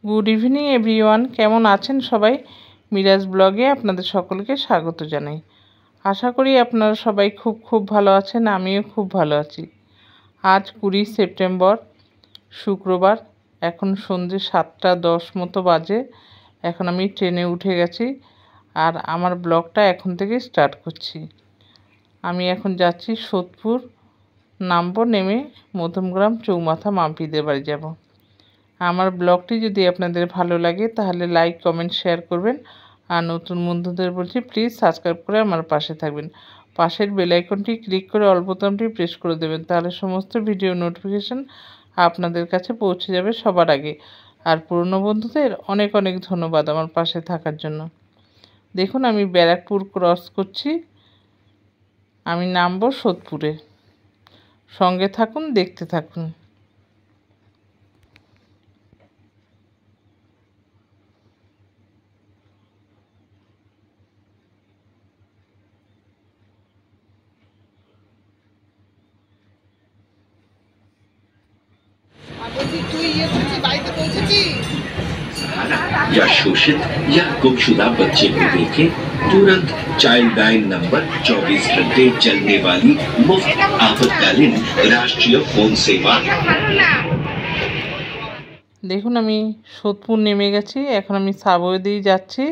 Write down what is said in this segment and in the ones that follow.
Good evening everyone, কেমন আছেন সবাই? মিরাজ ব্লগে আপনাদের সকলকে স্বাগত জানাই। আশা করি আপনারা সবাই খুব ভালো আছেন। আমিও খুব ভালো আছি। আজ 20 সেপ্টেম্বর শুক্রবার। এখন সন্ধ্যে 7:10 মতো বাজে। এখন আমি ট্রেনে উঠে গেছি আর আমার ব্লগটা এখন থেকে স্টার্ট করছি। আমি এখন যাচ্ছি সোদপুর, নামবো, নেমে মধ্যমগ্রাম চৌমাথা মাম্পিদের বাড়ি যাব। আমার ব্লগটি যদি আপনাদের ভালো লাগে তাহলে লাইক, কমেন্ট, শেয়ার করবেন। আর নতুন বন্ধুদের বলছি প্লিজ সাবস্ক্রাইব করে আমার পাশে থাকবেন। পাশের বেল আইকনটি ক্লিক করে অল বোতামটি প্রেস করে দেবেন, তাহলে সমস্ত ভিডিও নোটিফিকেশন আপনাদের কাছে পৌঁছে যাবে সবার আগে। আর পুরনো বন্ধুদের অনেক অনেক ধন্যবাদ আমার পাশে থাকার জন্য। দেখুন আমি ব্যারাকপুর ক্রস করছি, আমি নামবো সোদপুরে। সঙ্গে থাকুন, দেখতে থাকুন। या शोषित या गुमशुदा बच्चे को देखें, तुरंत चाइल्ड लाइन नंबर 24 घंटे चलने वाली मुफ्त आपातकालीन राष्ट्रीय फोन सेवा। দেখুন আমি সোদপুর নেমে গেছি। এখন আমি সাবওয়ে দিয়ে যাচ্ছি,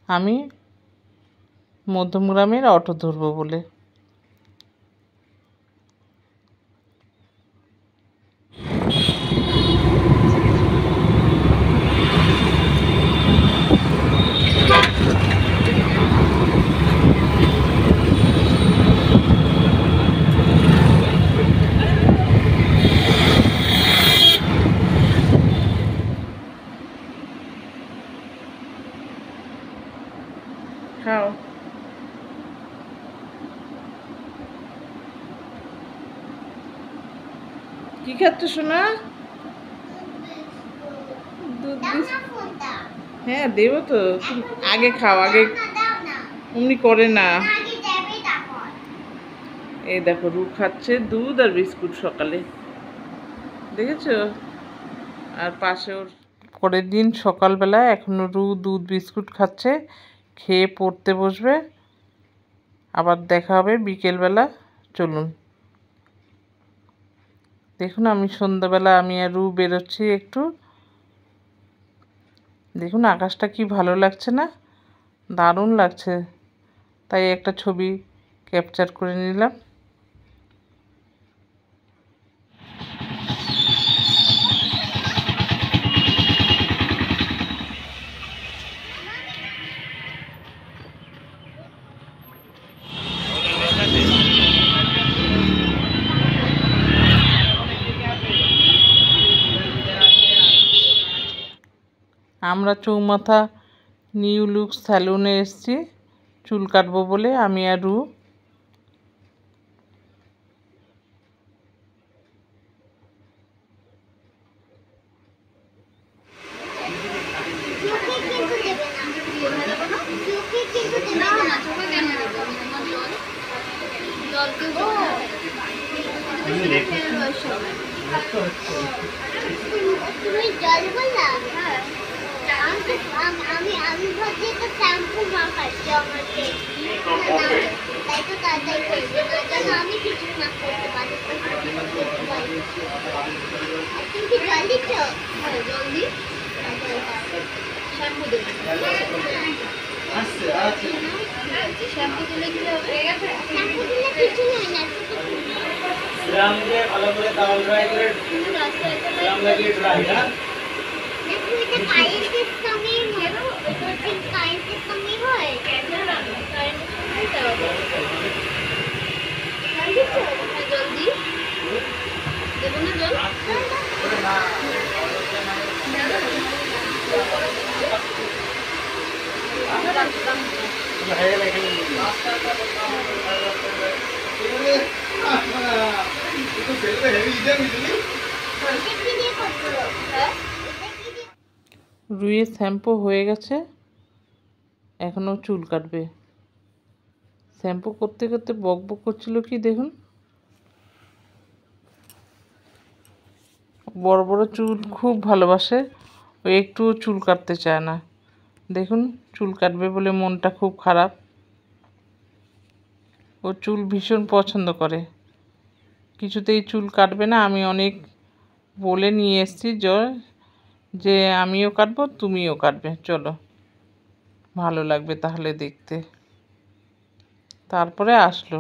আমি মধ্যমগ্রামের অটো ধরবো বলে। খাও। কি খাচ্ছ সোনা? দুধ হ্যাঁ দেবো তো, তুমি আগে খাও। আগে অমনি করে না। এই দেখো রু খাচ্ছে দুধ আর বিস্কুট সকালে, দেখেছো? আর পাশে ওর পরের দিন সকালবেলা এখনো রু দুধ বিস্কুট খাচ্ছে, খেয়ে পড়তে বসবে। আবার দেখা হবে বিকেলবেলা। চলুন দেখুন আমি সন্ধ্যাবেলা আমি আর রু বেরোচ্ছি একটু। দেখুন আকাশটা কি ভালো লাগছে না? দারুণ লাগছে, তাই একটা ছবি ক্যাপচার করে নিলাম। আমরা চৌমাথা নিউ লুক স্যালুনে এসেছি চুল কাটবো বলে, আমি আর রু। রুইয়ের শ্যাম্পু হয়ে গেছে, এখনও চুল কাটবে। শ্যাম্পু করতে করতে বক বক করছিল কি দেখুন। বড় বড় চুল খুব ভালোবাসে, ও একটুও চুল কাটতে চায় না। দেখুন চুল কাটবে বলে মনটা খুব খারাপ। ও চুল ভীষণ পছন্দ করে, কিছুতেই চুল কাটবে না। আমি অনেক বলে নিয়ে এসেছি যে আমিও কাটবো, তুমিও কাটবে, চলো ভালো লাগবে তাহলে দেখতে। তারপরে আসলো।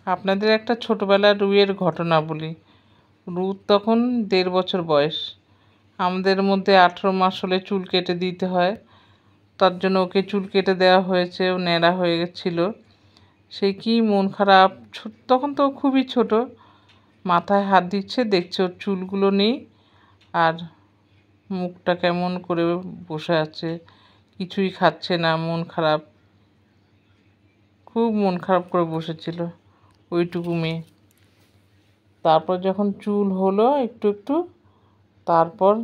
আপনাদের একটা ছোটোবেলার রুইয়ের ঘটনা বলি। রুর তখন 1.5 বছর বয়স। আমাদের মধ্যে 18 মাস হলে চুল কেটে দিতে হয়, তার জন্য ওকে চুল কেটে দেওয়া হয়েছে। ও ন্যাড়া হয়ে গেছিলো। সে কি মন খারাপ, তখন তো খুবই ছোট। মাথায় হাত দিচ্ছে, দেখছে ওর চুলগুলো নেই, আর মুখটা কেমন করে বসে আছে, কিছুই খাচ্ছে না, মন খারাপ, খুব মন খারাপ করে বসেছিল ওইটুকু মেয়ে। তারপর যখন চুল হলো একটু একটু, তারপর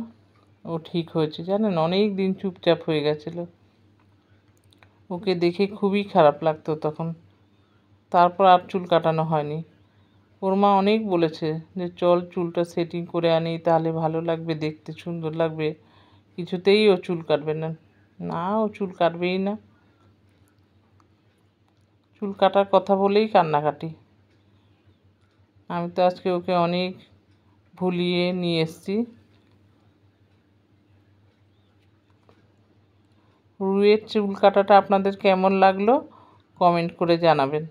ও ঠিক হয়েছে। জানেন, অনেক দিন চুপচাপ হয়ে গেছিল, ওকে দেখে খুবই খারাপ লাগতো তখন। তারপর আর চুল কাটানো হয়নি। ওর মা অনেক বলেছে যে চল চুলটা সেটিং করে আনি, তাহলে ভালো লাগবে, দেখতে সুন্দর লাগবে। কিছুতেই ও চুল কাটবে না। না, ও চুল কাটবেই না। চুল কাটার কথা বলেই কান্নাকাটি। আমি তো আজকে ওকে অনেক ভুলিয়ে নিয়ে এসেছি। রুইয়ের চুল কাটাটা আপনাদের কেমন লাগলো কমেন্ট করে জানাবেন।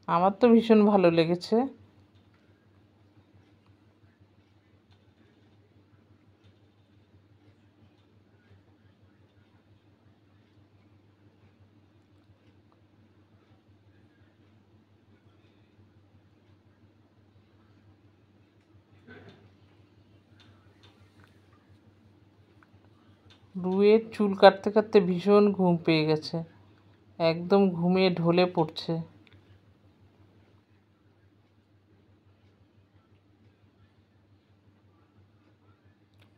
আমার তো ভীষণ ভালো লেগেছে। রুইয়ের চুল কাটতে কাটতে ভীষণ ঘুম পেয়ে গেছে, একদম ঘুমিয়ে ঢলে পড়ছে।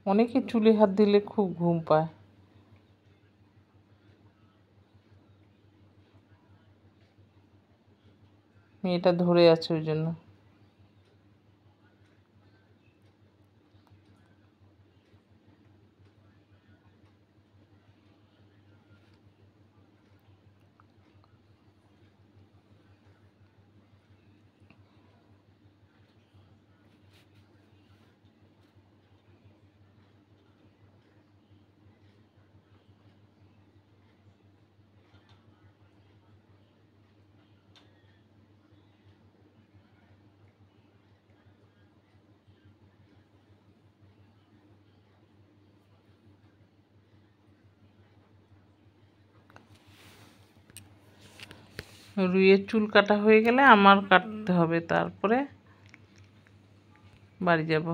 অনেকে চুলে হাত দিলে খুব ঘুম পায়। মেয়েটা ধরে আছে ওই জন্য। রুইয়ের চুল কাটা হয়ে গেলে আমার কাটতে হবে, তারপরে বাড়ি যাব।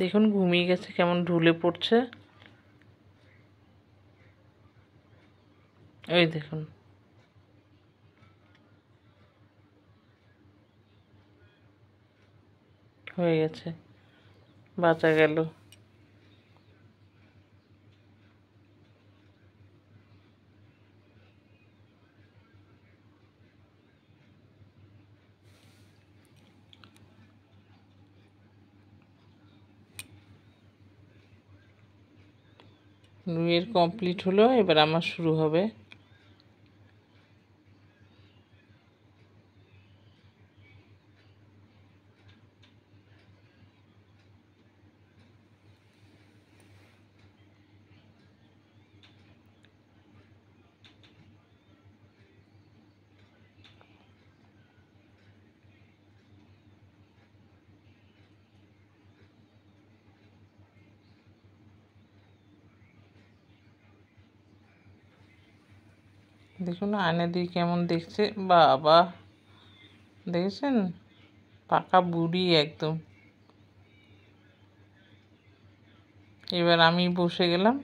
দেখুন ঘুমিয়ে গেছে, কেমন ঢুলে পড়ছে। ওই দেখুন, হয়ে গেছে, বাঁচা গেল। রুইয়ের কমপ্লিট হলো, এবার আমার শুরু হবে। দেখুন আয়না দিয়ে কেমন দেখছে, বাবা দেখেছেন, পাকা বুড়ি একদম। এবার আমি বসে গেলাম।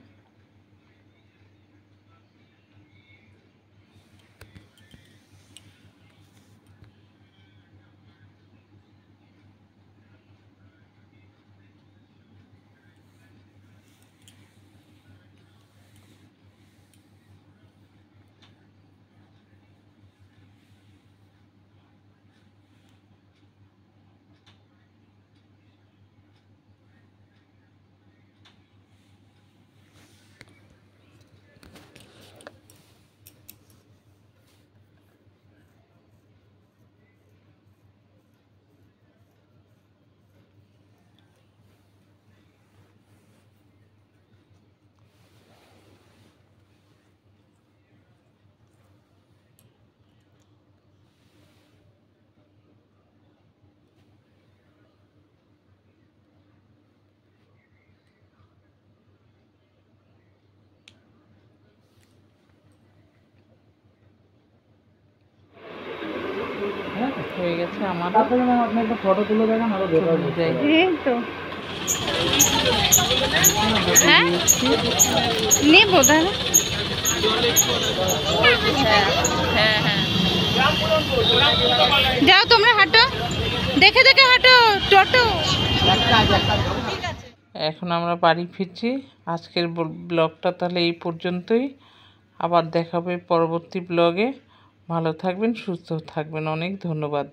হয়ে গেছে আমার। আপনি একটা ফটো তুলে দেখেন আরো বেটার বুঝতে পারবেন। এই তো হ্যাঁ নেব দাদা। হ্যাঁ হ্যাঁ যাও তোমরা হাঁটো, দেখে দেখে হাঁটো টোটো। এখন আমরা বাড়ি ফিরছি। আজকের ব্লগটা তাহলে এই পর্যন্তই। আবার দেখা হবে পরবর্তী ব্লগে। ভালো থাকবেন, সুস্থ থাকবেন। অনেক ধন্যবাদ।